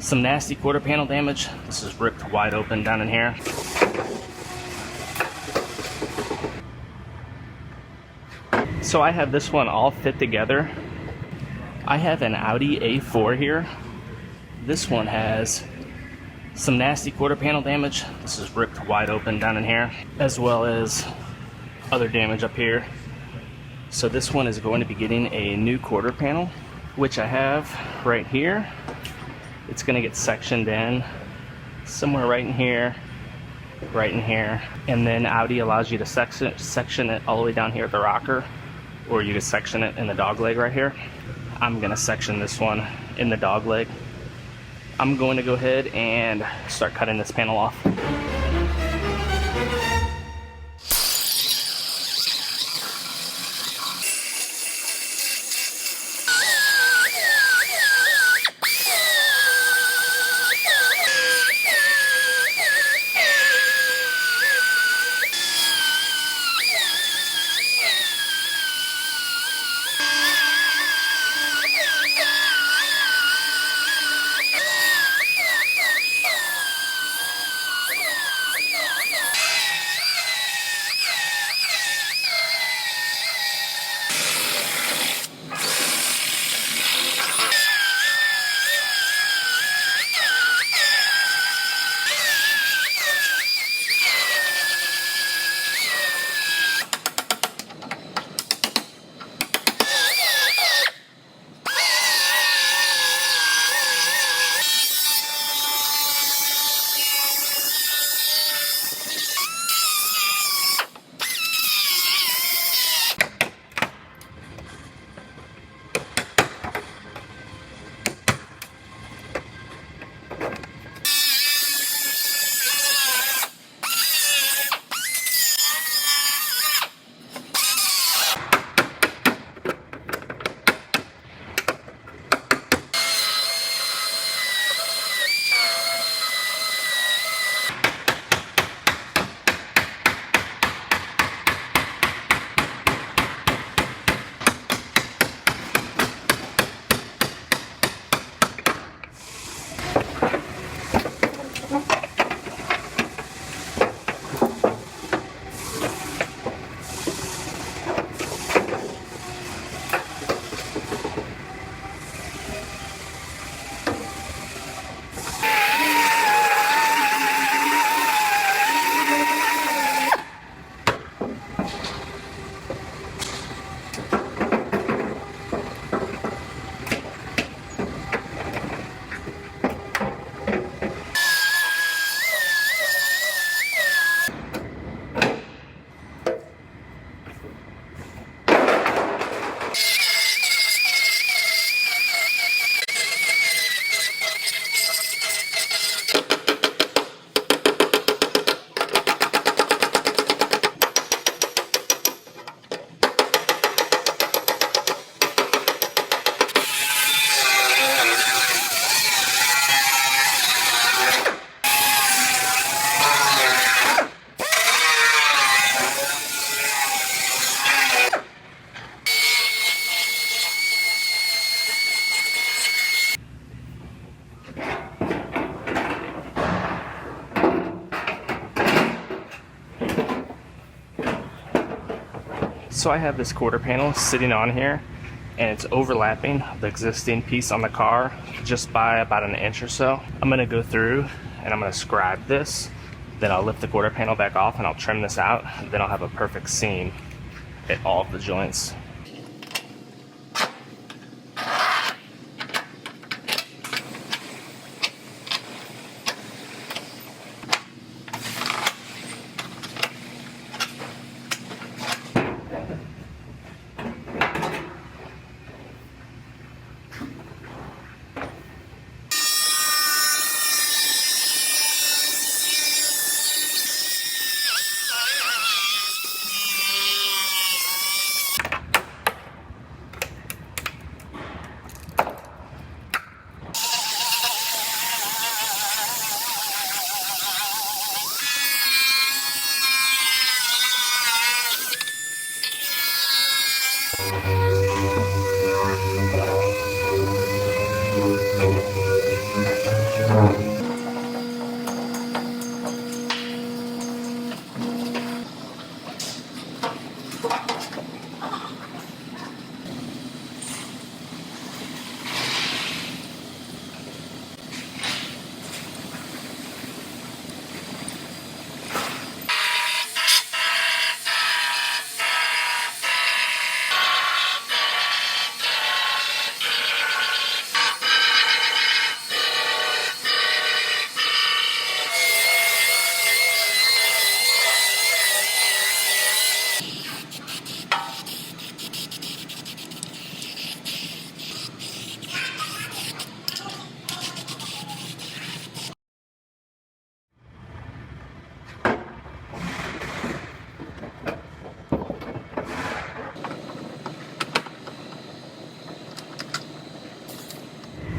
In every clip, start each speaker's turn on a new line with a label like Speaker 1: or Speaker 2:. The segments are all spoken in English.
Speaker 1: Some nasty quarter panel damage. This is ripped wide open down in here. So I have this one all fit together. I have an Audi A4 here. This one has some nasty quarter panel damage. This is ripped wide open down in here, as well as other damage up here. So this one is going to be getting a new quarter panel, which I have right here. It's going to get sectioned in somewhere right in here, and then Audi allows you to section it all the way down here at the rocker, or you can section it in the dog leg right here. I'm going to section this one in the dog leg. I'm going to go ahead and start cutting this panel off. So I have this quarter panel sitting on here, and it's overlapping the existing piece on the car just by about an inch or so. I'm going to go through and I'm going to scribe this, then I'll lift the quarter panel back off and I'll trim this out, then I'll have a perfect seam at all of the joints.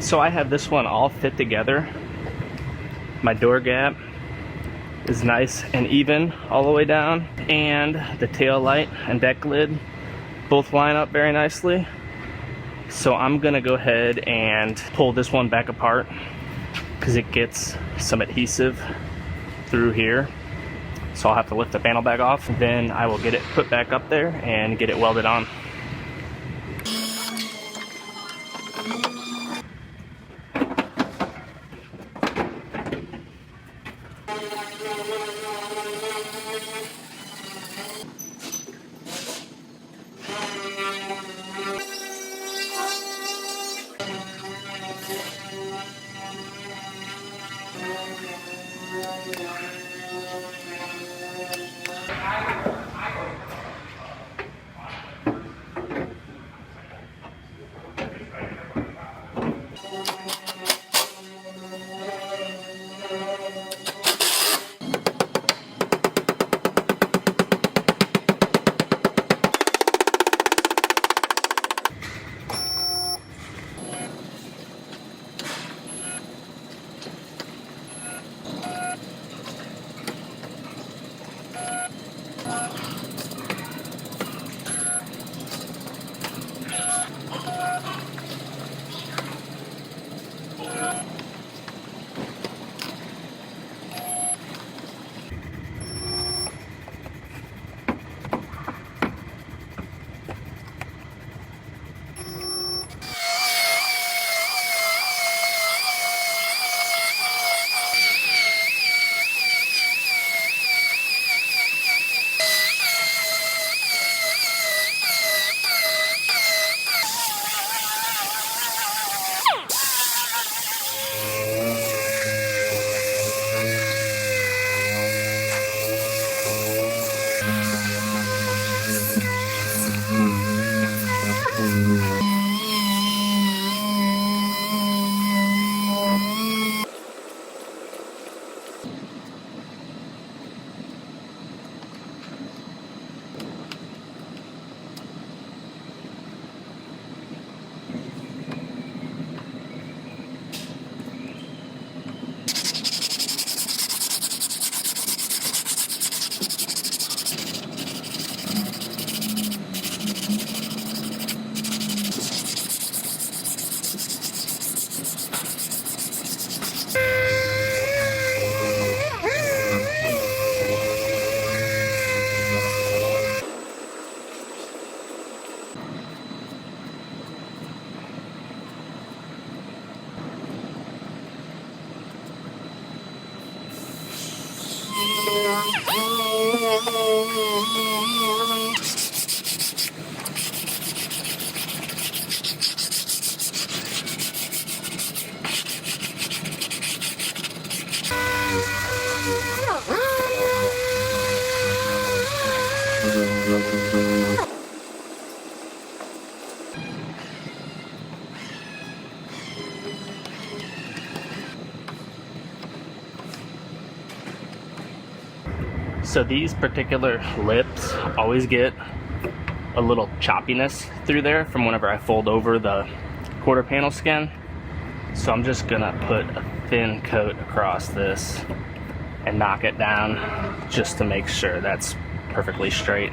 Speaker 1: So I have this one all fit together. My door gap is nice and even all the way down, and the tail light and deck lid both line up very nicely. So I'm gonna go ahead and pull this one back apart because it gets some adhesive through here. So I'll have to lift the panel back off, then I will get it put back up there and get it welded on. So these particular lips always get a little choppiness through there from whenever I fold over the quarter panel skin. So I'm just gonna put a thin coat across this and knock it down just to make sure that's perfectly straight.